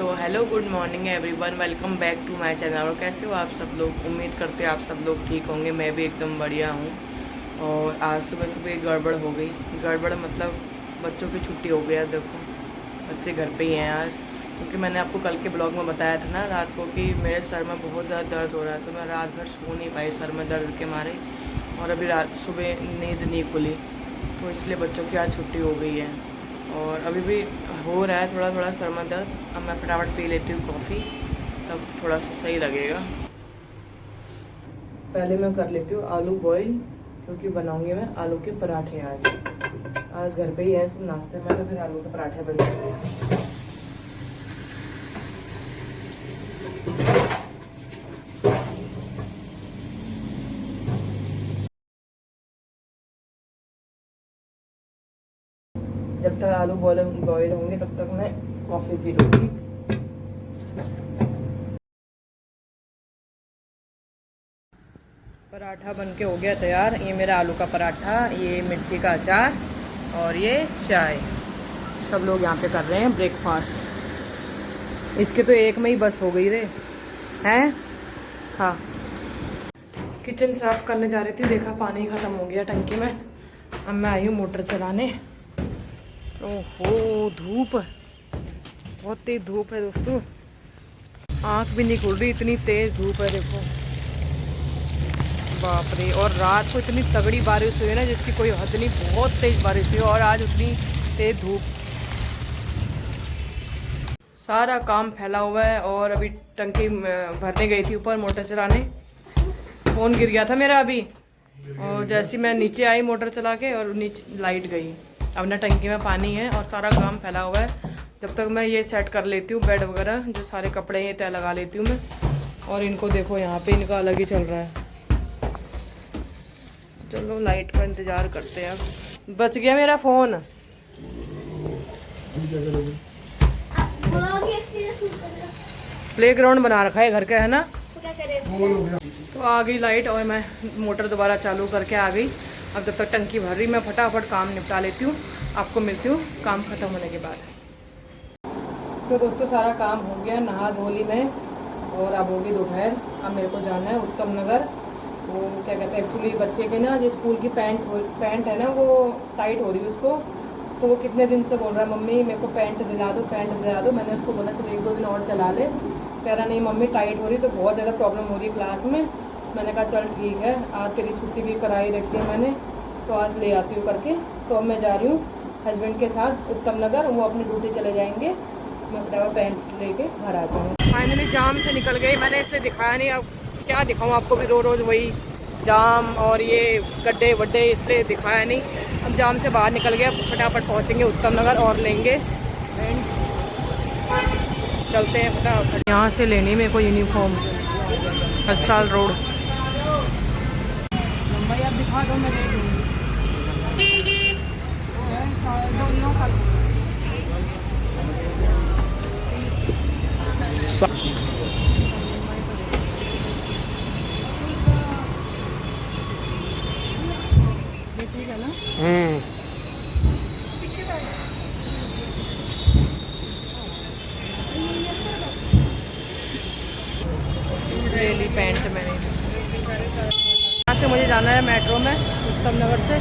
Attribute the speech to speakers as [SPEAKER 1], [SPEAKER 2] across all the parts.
[SPEAKER 1] So hello good morning everyone, welcome back to my channel. और कैसे हो आप सब लोग? उम्मीद करते हैं आप सब लोग ठीक होंगे। मैं भी एकदम बढ़िया हूँ। और आज सुबह सुबह गड़बड़ हो गई। गड़बड़ मतलब बच्चों की छुट्टी हो गई। देखो बच्चे घर पे ही हैं आज, क्योंकि मैंने आपको कल के ब्लॉग में बताया था ना रात को कि मेरे सर में बहुत ज़्यादा दर्द हो रहा है, तो मैं रात भर सो नहीं पाई सर में दर्द के मारे। और अभी रात सुबह नींद नहीं खुली, तो इसलिए बच्चों की आज छुट्टी हो गई है। और अभी भी हो रहा है थोड़ा थोड़ा सर में दर्द। अब मैं फटाफट पी लेती हूँ कॉफ़ी, तब थोड़ा सा सही लगेगा। पहले मैं कर लेती हूँ आलू बॉईल, क्योंकि बनाऊंगी मैं आलू के पराठे आज घर पे ही है सब नाश्ते में, तो फिर आलू के पराठे बन जाएंगे। जब तक आलू बॉईल होंगे तब तक मैं कॉफ़ी पी लूँगी। पराठा बन के हो गया तैयार। ये मेरा आलू का पराठा, ये मिर्ची का अचार और ये चाय। सब लोग यहाँ पे कर रहे हैं ब्रेकफास्ट। इसके तो एक में ही बस हो गई रे हैं। हाँ, किचन साफ करने जा रही थी, देखा पानी ख़त्म हो गया टंकी में। अब मैं आई हूँ मोटर चलाने। ओहो धूप, बहुत तेज धूप है दोस्तों। आँख भी नहीं खुल रही, इतनी तेज धूप है देखो, बाप रे। और रात को इतनी तगड़ी बारिश हुई है ना, जिसकी कोई हद नहीं। बहुत तेज बारिश हुई और आज उतनी तेज धूप। सारा काम फैला हुआ है। और अभी टंकी भरने गई थी ऊपर मोटर चलाने, फ़ोन गिर गया था मेरा अभी। और जैसे मैं नीचे आई मोटर चला के, और नीचे लाइट गई। अब ना टंकी में पानी है और सारा काम फैला हुआ है। जब तक मैं ये सेट कर लेती हूँ बेड वगैरह, जो सारे कपड़े हैं तय लगा लेती हूँ मैं। और इनको देखो यहाँ पे इनका अलग ही चल रहा है। चलो लाइट का इंतज़ार करते हैं। अब बच गया मेरा फ़ोन। प्लेग्राउंड बना रखा है घर का, है ना। तो आ गई लाइट और मैं मोटर दोबारा चालू करके आ गई। अब जब तक टंकी भर रही, मैं फटाफट काम निपटा लेती हूँ। आपको मिलती हूँ काम ख़त्म होने के बाद। तो दोस्तों सारा काम हो गया, नहा धो ली मैं। और अब होगी दोपहर। अब मेरे को जाना है उत्तम नगर। वो क्या कहते हैं, एक्चुअली बच्चे के ना जो स्कूल की पैंट है ना, वो टाइट हो रही है उसको। तो वो कितने दिन से बोल रहा है मम्मी मेरे को पैंट दिला दो, पैंट दिला दो। मैंने उसको बोला चलो 1-2 दिन और चला ले। कह रहा नहीं मम्मी टाइट हो रही, तो बहुत ज़्यादा प्रॉब्लम हो रही है क्लास में। मैंने कहा चल ठीक है, आज तेरी छुट्टी भी कराई रखी है मैंने, तो आज ले आती हूँ करके। तो अब मैं जा रही हूँ हस्बैंड के साथ उत्तम नगर। वो अपनी ड्यूटी चले जाएंगे, मैं फटाफट पैंट लेके घर आ जाऊँगी। फाइनली जाम से निकल गई। मैंने इसलिए दिखाया नहीं, अब क्या दिखाऊँ आपको भी, रोज़ वही जाम और ये गड्ढे वड्ढे, इसलिए दिखाया नहीं। अब जाम से बाहर निकल गया, फटाफट पहुँचेंगे उत्तम नगर और लेंगे। चलते हैं फटाफट। यहाँ से लेनी मेरे को यूनिफॉर्म, अस्पताल रोड। भाई आप दिखा दो, मैं ले लूँगी। ठीक है ना। डेली पैंट मैंने। यहाँ से मुझे जाना है मेट्रो में उत्तम नगर से,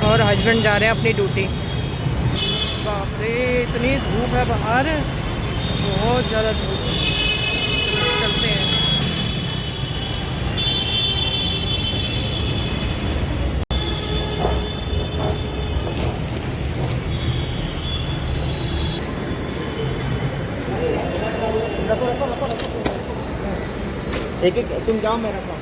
[SPEAKER 1] और हस्बैंड जा रहे हैं अपनी ड्यूटी। बाप रे इतनी धूप है बाहर, बहुत ज़्यादा धूप। चलते हैं।
[SPEAKER 2] एक एक तुम जाओ, मैं रखा।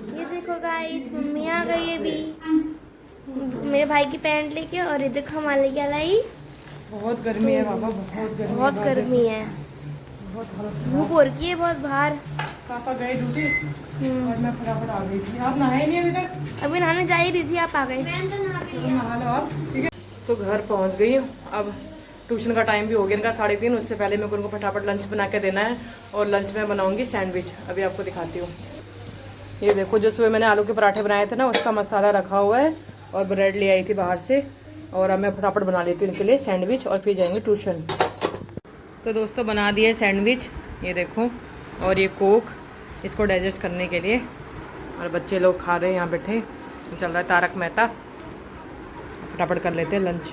[SPEAKER 3] ये देखो गाइस, मम्मी आ गई है भी मेरे भाई की पैंट लेके। और ये देखो हमारे क्या लाई।
[SPEAKER 1] बहुत गर्मी है बाबा, बहुत गर्मी।
[SPEAKER 3] बहुत गर्मी है,
[SPEAKER 1] बहुत
[SPEAKER 3] धूप हो रही है बहुत बाहर।
[SPEAKER 1] पापा गए ड्यूटी और मैं फटाफट आ गई थी। आप नहाए नहीं अभी तक?
[SPEAKER 3] अभी नहाने जा ही रही थी, आप आ गए।
[SPEAKER 1] चलो नहा लो आप, ठीक है। तो घर पहुंच गई हूँ। अब ट्यूशन का टाइम भी हो गया इनका 3:30। उससे पहले मेरे को उनको फटाफट लंच बना के देना है और लंच में बनाऊंगी सैंडविच। अभी आपको दिखाती हूँ। ये देखो, जो सुबह मैंने आलू के पराठे बनाए थे ना, उसका मसाला रखा हुआ है और ब्रेड ले आई थी बाहर से। और अब मैं फटाफट बना लेती हूँ इनके लिए सैंडविच और फिर जाएंगे ट्यूशन। तो दोस्तों बना दिए सैंडविच, ये देखो। और ये कोक इसको डाइजेस्ट करने के लिए। और बच्चे लोग खा रहे हैं यहाँ बैठे, चल रहा है तारक मेहता। फटाफट कर लेते हैं लंच।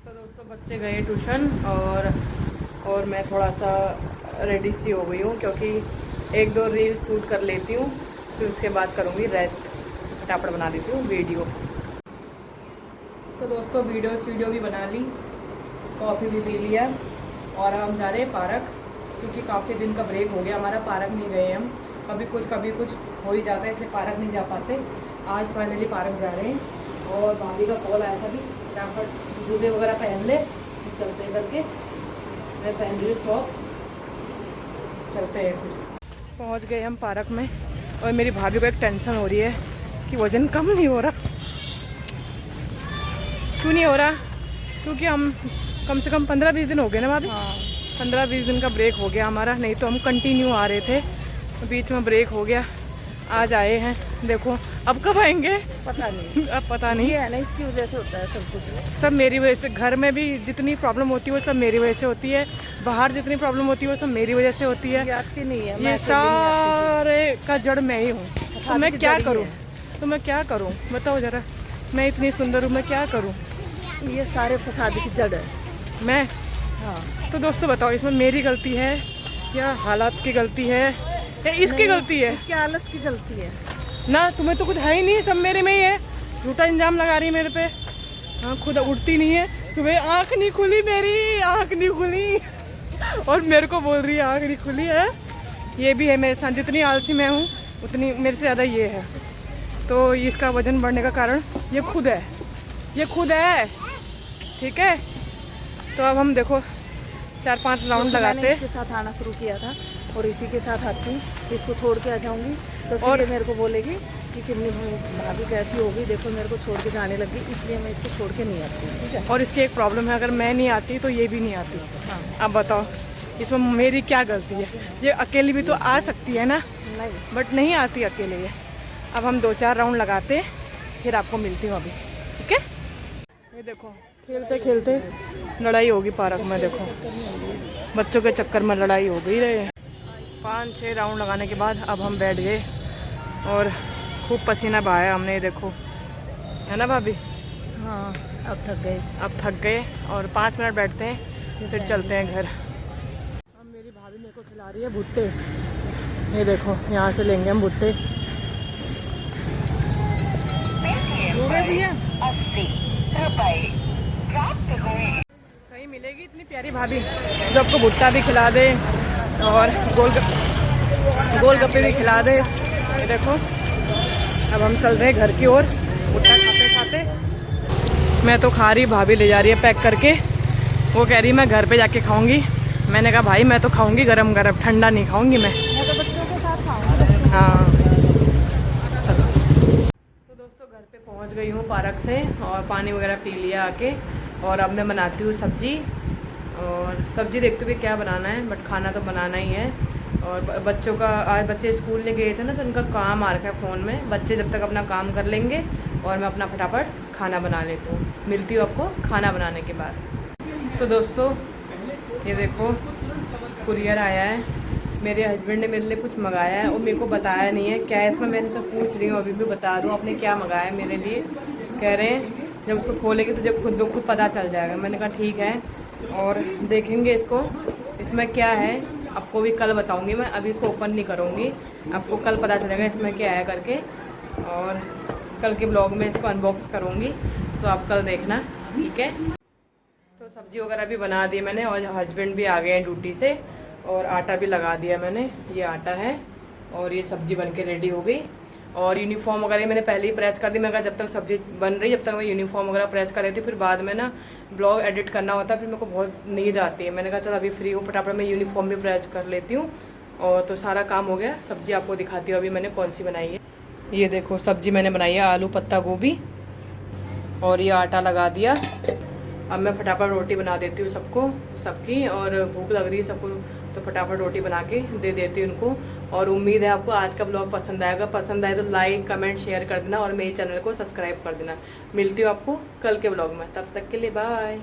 [SPEAKER 1] तो दोस्तों बच्चे गए ट्यूशन और मैं थोड़ा सा रेडी सी हो गई हूँ, क्योंकि 1-2 रील शूट कर लेती हूँ, फिर उसके बाद करूँगी रेस्ट। फटाफट बना देती हूँ वीडियो। तो दोस्तों वीडियो भी बना ली, कॉफ़ी भी पी लिया और हम जा रहे हैं पार्क, क्योंकि काफ़ी दिन का ब्रेक हो गया हमारा। पार्क नहीं गए हम, कभी कुछ हो ही जाता है, इसलिए पार्क नहीं जा पाते। आज फाइनली पार्क जा रहे हैं। और भाभी का कॉल आया था भी, फटाफट जूते वगैरह पहन ले, चलते हैं करके। मैं पहन ली सॉक्स, चलते हैं फिर। पहुंच गए हम पार्क में और मेरी भाभी को एक टेंशन हो रही है कि वज़न कम नहीं हो रहा। क्यों नहीं हो रहा? क्योंकि हम कम से कम 15-20 दिन हो गए ना भाभी। 15-20 दिन का ब्रेक हो गया हमारा, नहीं तो हम कंटिन्यू आ रहे थे, बीच में ब्रेक हो गया। आज आए हैं, देखो अब कब आएंगे
[SPEAKER 4] पता नहीं।
[SPEAKER 1] अब पता नहीं
[SPEAKER 4] है ना, इसकी वजह से होता है सब कुछ।
[SPEAKER 1] सब मेरी वजह से। घर में भी जितनी प्रॉब्लम होती है वो सब मेरी वजह से होती है, बाहर जितनी प्रॉब्लम होती है वो सब मेरी वजह से होती है।
[SPEAKER 4] आती नहीं है,
[SPEAKER 1] ये सारे का जड़ मैं ही हूँ। तो मैं क्या करूँ? बताओ जरा, मैं इतनी सुंदर हूँ, मैं क्या करूँ?
[SPEAKER 4] ये सारे फसाद की जड़ है
[SPEAKER 1] मैं।
[SPEAKER 4] हाँ।
[SPEAKER 1] तो दोस्तों बताओ, इसमें मेरी गलती है या हालात की गलती है या इसकी गलती है?
[SPEAKER 4] इसके आलस की गलती है
[SPEAKER 1] ना, तुम्हें तो कुछ है ही नहीं, सब मेरे में ही है। झूठा इंजाम लगा रही है मेरे पे। हाँ, खुद उठती नहीं है सुबह, आँख नहीं खुली मेरी, आँख नहीं खुली, और मेरे को बोल रही है आँख नहीं खुली है। ये भी है मेरे साथ, जितनी आलसी मैं हूँ उतनी मेरे से ज़्यादा ये है। तो इसका वजन बढ़ने का कारण ये खुद है, ठीक है। तो अब हम देखो 4-5 राउंड लगाते हैं।
[SPEAKER 4] इसके साथ आना शुरू किया था और इसी के साथ आती हूँ, इसको छोड़ के आ जाऊंगी तो फिर
[SPEAKER 1] और
[SPEAKER 4] ये मेरे को बोलेगी कि कितनी भाभी कैसी होगी, देखो मेरे को छोड़ के जाने लगी, इसलिए मैं इसको छोड़ के नहीं आती हूँ, ठीक है।
[SPEAKER 1] और इसकी एक प्रॉब्लम है, अगर मैं नहीं आती तो ये भी नहीं आती।
[SPEAKER 4] हाँ।
[SPEAKER 1] अब बताओ इसमें मेरी क्या गलती है? ये अकेली भी तो आ सकती है ना,
[SPEAKER 4] नहीं,
[SPEAKER 1] बट नहीं आती अकेले ये। अब हम 2-4 राउंड लगाते हैं, फिर आपको मिलती हूँ अभी, ठीक है। ये देखो खेलते खेलते लड़ाई होगी पार्क में, देखो बच्चों के चक्कर में लड़ाई हो गई रहे। 5-6 राउंड लगाने के बाद अब हम बैठ गए और खूब पसीना बहाया हमने, ये देखो, है ना भाभी?
[SPEAKER 4] हाँ अब थक गए
[SPEAKER 1] और 5 मिनट बैठते हैं फिर चलते हैं घर। अब मेरी भाभी मेरे को खिला रही है भुट्टे, ये देखो यहाँ से लेंगे हम भुट्टे। कहीं मिलेगी इतनी प्यारी भाभी जो आपको भुट्टा भी खिला दे और गोलगप्पे भी खिला दे। ये देखो अब हम चल रहे हैं घर की ओर, भुट्टा खाते खाते। मैं तो खा रही, भाभी ले जा रही है पैक करके। वो कह रही मैं घर पे जाके खाऊंगी। मैंने कहा भाई मैं तो खाऊंगी गरम गरम, ठंडा नहीं खाऊंगी मैं
[SPEAKER 4] तो बच्चों के साथ खाऊंगी।
[SPEAKER 1] हाँ चलो। तो दोस्तों घर पे पहुंच गई हूँ पार्क से और पानी वगैरह पी लिया आके। और अब मैं बनाती हूँ सब्जी, और सब्जी देखते हुए क्या बनाना है, बट खाना तो बनाना ही है। और बच्चों का आज बच्चे स्कूल नहीं गए थे ना, तो उनका काम आ रखा है फ़ोन में। बच्चे जब तक अपना काम कर लेंगे और मैं अपना फटाफट खाना बना लेती हूँ। मिलती हूँ आपको खाना बनाने के बाद। तो दोस्तों ये देखो कुरियर आया है, मेरे हस्बैंड ने मेरे लिए कुछ मंगाया है और मेरे को बताया नहीं है क्या है इसमें। मैं इनसे पूछ रही हूँ, अभी भी बता दूँ आपने क्या मंगाया है मेरे लिए। कह रहे हैं जब उसको खोलेंगे तो जब खुद पता चल जाएगा। मैंने कहा ठीक है, और देखेंगे इसको, इसमें क्या है आपको भी कल बताऊंगी मैं। अभी इसको ओपन नहीं करूँगी, आपको कल पता चलेगा इसमें क्या है करके। और कल के ब्लॉग में इसको अनबॉक्स करूँगी, तो आप कल देखना, ठीक है। तो सब्ज़ी वगैरह भी बना दी मैंने और हस्बैंड भी आ गए हैं ड्यूटी से, और आटा भी लगा दिया मैंने। ये आटा है और ये सब्ज़ी बन के रेडी हो गई। और यूनिफॉर्म वगैरह मैंने पहले ही प्रेस कर दी। मैं कहा जब तक सब्ज़ी बन रही जब तक मैं यूनिफॉर्म वगैरह प्रेस कर रही थी, फिर बाद में ना ब्लॉग एडिट करना होता है, फिर मेरे को बहुत नींद आती है। मैंने कहा चल अभी फ्री हूँ, फटाफट मैं यूनिफॉर्म भी प्रेस कर लेती हूँ और तो सारा काम हो गया। सब्जी आपको दिखाती हूँ अभी मैंने कौन सी बनाई है। ये देखो सब्जी मैंने बनाई है आलू पत्ता गोभी, और ये आटा लगा दिया। अब मैं फटाफट रोटी बना देती हूँ सबकी, और भूख लग रही है सबको, तो फटाफट रोटी बना के दे देती हूँ उनको। और उम्मीद है आपको आज का ब्लॉग पसंद आएगा। पसंद आए तो लाइक कमेंट शेयर कर देना और मेरे चैनल को सब्सक्राइब कर देना। मिलती हूँ आपको कल के ब्लॉग में, तब तक के लिए बाय।